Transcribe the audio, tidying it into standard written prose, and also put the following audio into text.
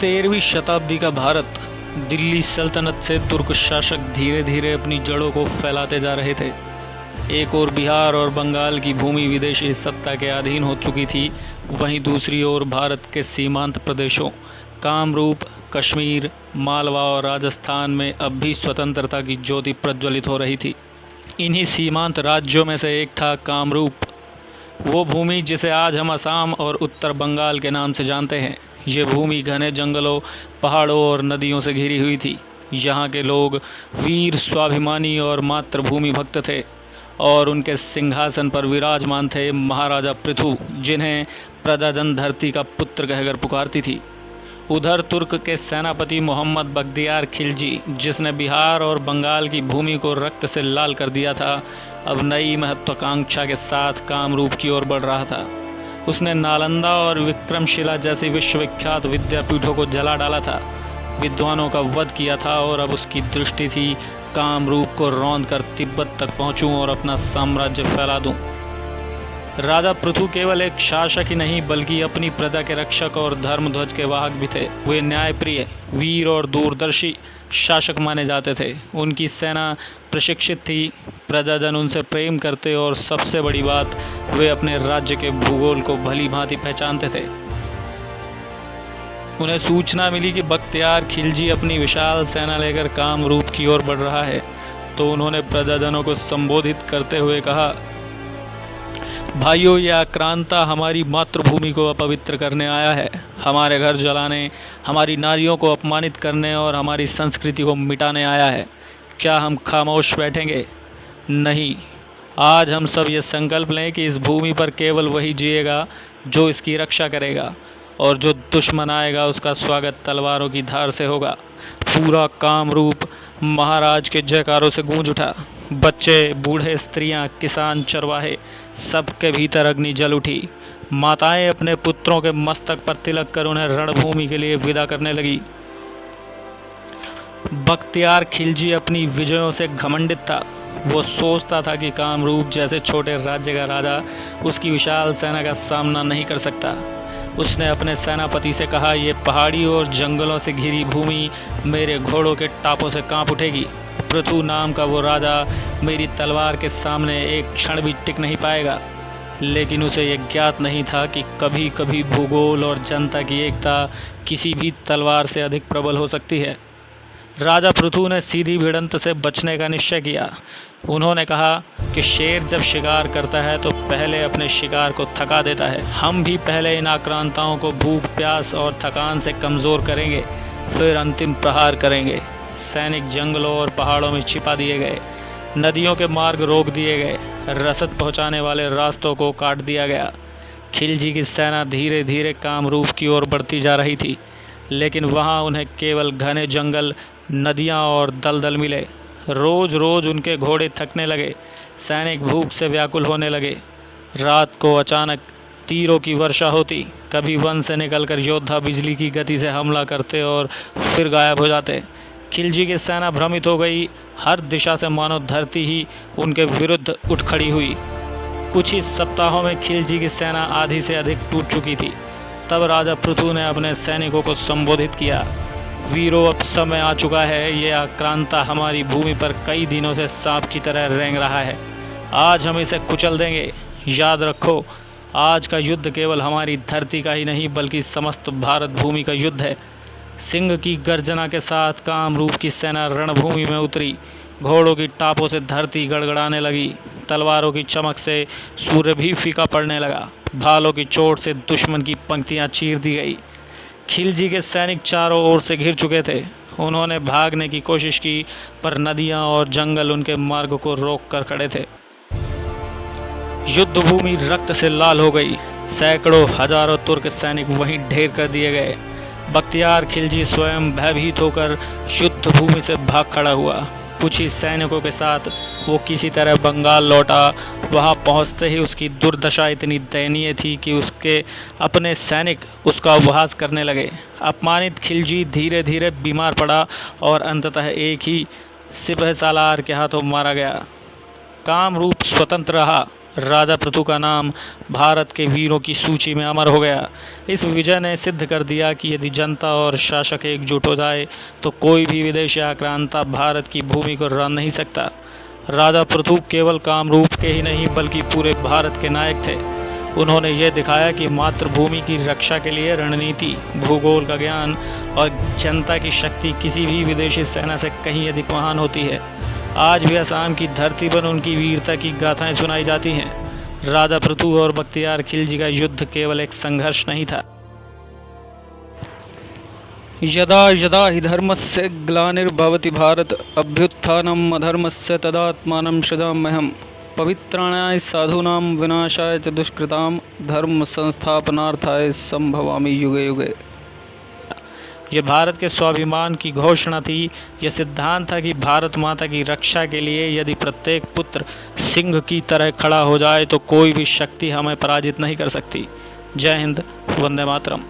13वीं शताब्दी का भारत, दिल्ली सल्तनत से तुर्क शासक धीरे धीरे अपनी जड़ों को फैलाते जा रहे थे। एक ओर बिहार और बंगाल की भूमि विदेशी सत्ता के अधीन हो चुकी थी, वहीं दूसरी ओर भारत के सीमांत प्रदेशों कामरूप, कश्मीर, मालवा और राजस्थान में अब भी स्वतंत्रता की ज्योति प्रज्वलित हो रही थी। इन्हीं सीमांत राज्यों में से एक था कामरूप, वो भूमि जिसे आज हम असम और उत्तर बंगाल के नाम से जानते हैं। ये भूमि घने जंगलों, पहाड़ों और नदियों से घिरी हुई थी। यहाँ के लोग वीर, स्वाभिमानी और मातृभूमि भक्त थे और उनके सिंहासन पर विराजमान थे महाराजा पृथु, जिन्हें प्रजाजन धरती का पुत्र कहकर पुकारती थी। उधर तुर्क के सेनापति मोहम्मद बख्तियार खिलजी, जिसने बिहार और बंगाल की भूमि को रक्त से लाल कर दिया था, अब नई महत्वाकांक्षा के साथ कामरूप की ओर बढ़ रहा था। उसने नालंदा और विक्रमशिला जैसी विश्वविख्यात विद्यापीठों को जला डाला था, विद्वानों का वध किया था और अब उसकी दृष्टि थी कामरूप को रौंद कर तिब्बत तक पहुंचूं और अपना साम्राज्य फैला दूं। राजा पृथु केवल एक शासक ही नहीं बल्कि अपनी प्रजा के रक्षक और धर्मध्वज के वाहक भी वे न्यायप्रिय, वीर और दूरदर्शी शासक माने जाते थे। उनकी सेना प्रशिक्षित थी, प्रजाजन उनसे प्रेम करते और सबसे बड़ी बात, वे अपने राज्य के भूगोल को भली भांति पहचानते थे। उन्हें सूचना मिली कि बख्तियार खिलजी अपनी विशाल सेना लेकर कामरूप की ओर बढ़ रहा है, तो उन्होंने प्रजाजनों को संबोधित करते हुए कहा, भाइयों, यह आक्रांता हमारी मातृभूमि को अपवित्र करने आया है, हमारे घर जलाने, हमारी नारियों को अपमानित करने और हमारी संस्कृति को मिटाने आया है। क्या हम खामोश बैठेंगे? नहीं। आज हम सब ये संकल्प लें कि इस भूमि पर केवल वही जिएगा जो इसकी रक्षा करेगा, और जो दुश्मन आएगा उसका स्वागत तलवारों की धार से होगा। पूरा कामरूप महाराज के जयकारों से गूंज उठा। बच्चे, बूढ़े, स्त्रियां, किसान, चरवाहे, सबके भीतर अग्नि जल उठी। माताएं अपने पुत्रों के मस्तक पर तिलक कर उन्हें रणभूमि के लिए विदा करने लगी। बख्तियार खिलजी अपनी विजयों से घमंडित था। वो सोचता था कि कामरूप जैसे छोटे राज्य का राजा उसकी विशाल सेना का सामना नहीं कर सकता। उसने अपने सेनापति से कहा, ये पहाड़ी और जंगलों से घिरी भूमि मेरे घोड़ों के टापों से कांप उठेगी। पृथु नाम का वो राजा मेरी तलवार के सामने एक क्षण भी टिक नहीं पाएगा। लेकिन उसे यह ज्ञात नहीं था कि कभी कभी भूगोल और जनता की एकता किसी भी तलवार से अधिक प्रबल हो सकती है। राजा पृथु ने सीधी भिड़ंत से बचने का निश्चय किया। उन्होंने कहा कि शेर जब शिकार करता है तो पहले अपने शिकार को थका देता है। हम भी पहले इन आक्रांताओं को भूख, प्यास और थकान से कमज़ोर करेंगे, फिर अंतिम प्रहार करेंगे। सैनिक जंगलों और पहाड़ों में छिपा दिए गए, नदियों के मार्ग रोक दिए गए, रसद पहुंचाने वाले रास्तों को काट दिया गया। खिलजी की सेना धीरे धीरे कामरूप की ओर बढ़ती जा रही थी, लेकिन वहां उन्हें केवल घने जंगल, नदियां और दलदल मिले। रोज रोज उनके घोड़े थकने लगे, सैनिक भूख से व्याकुल होने लगे। रात को अचानक तीरों की वर्षा होती, कभी वन से निकलकर योद्धा बिजली की गति से हमला करते और फिर गायब हो जाते। खिलजी की सेना भ्रमित हो गई, हर दिशा से मानो धरती ही उनके विरुद्ध उठ खड़ी हुई। कुछ ही सप्ताहों में खिलजी की सेना आधी से अधिक टूट चुकी थी। तब राजा पृथु ने अपने सैनिकों को संबोधित किया, वीरों, अब समय आ चुका है। ये आक्रांता हमारी भूमि पर कई दिनों से सांप की तरह रेंग रहा है। आज हम इसे कुचल देंगे। याद रखो, आज का युद्ध केवल हमारी धरती का ही नहीं बल्कि समस्त भारत भूमि का युद्ध है। सिंह की गर्जना के साथ कामरूप की सेना रणभूमि में उतरी। घोड़ों की टापों से धरती गड़गड़ाने लगी, तलवारों की चमक से सूर्य भी फीका पड़ने लगा, भालों की चोट से दुश्मन की पंक्तियां चीर दी गई। खिलजी के सैनिक चारों ओर से घिर चुके थे। उन्होंने भागने की कोशिश की, पर नदियां और जंगल उनके मार्ग को रोक कर खड़े थे। युद्ध भूमि रक्त से लाल हो गई। सैकड़ों हजारों तुर्क सैनिक वहीं ढेर कर दिए गए। बख्तियार खिलजी स्वयं भयभीत होकर युद्ध भूमि से भाग खड़ा हुआ। कुछ ही सैनिकों के साथ वो किसी तरह बंगाल लौटा। वहां पहुंचते ही उसकी दुर्दशा इतनी दयनीय थी कि उसके अपने सैनिक उसका उपहास करने लगे। अपमानित खिलजी धीरे धीरे बीमार पड़ा और अंततः एक ही सिपहसालार के हाथों मारा गया। कामरूप स्वतंत्र रहा, राजा पृथु का नाम भारत के वीरों की सूची में अमर हो गया। इस विजय ने सिद्ध कर दिया कि यदि जनता और शासक एकजुट हो जाए तो कोई भी विदेशी आक्रांता भारत की भूमि को रन नहीं सकता। राजा पृथु केवल कामरूप के ही नहीं बल्कि पूरे भारत के नायक थे। उन्होंने ये दिखाया कि मातृभूमि की रक्षा के लिए रणनीति, भूगोल का ज्ञान और जनता की शक्ति किसी भी विदेशी सेना से कहीं अधिक महान होती है। आज भी असम की धरती पर उनकी वीरता की गाथाएं सुनाई जाती हैं। राजा पृथु और बख्तियार खिलजी का युद्ध केवल एक संघर्ष नहीं था। यदा यदा हि धर्मस्य ग्लानिर्भवति भारत अभ्युत्थानम् अधर्मस्य तदात्मानं सृजाम्यहम् पवित्राणाय साधूनां विनाशाय च दुष्कृतां धर्म संस्थापनार्थाय संभवामि युगे युगे। ये भारत के स्वाभिमान की घोषणा थी। यह सिद्धांत था कि भारत माता की रक्षा के लिए यदि प्रत्येक पुत्र सिंह की तरह खड़ा हो जाए तो कोई भी शक्ति हमें पराजित नहीं कर सकती। जय हिंद, वंदे मातरम।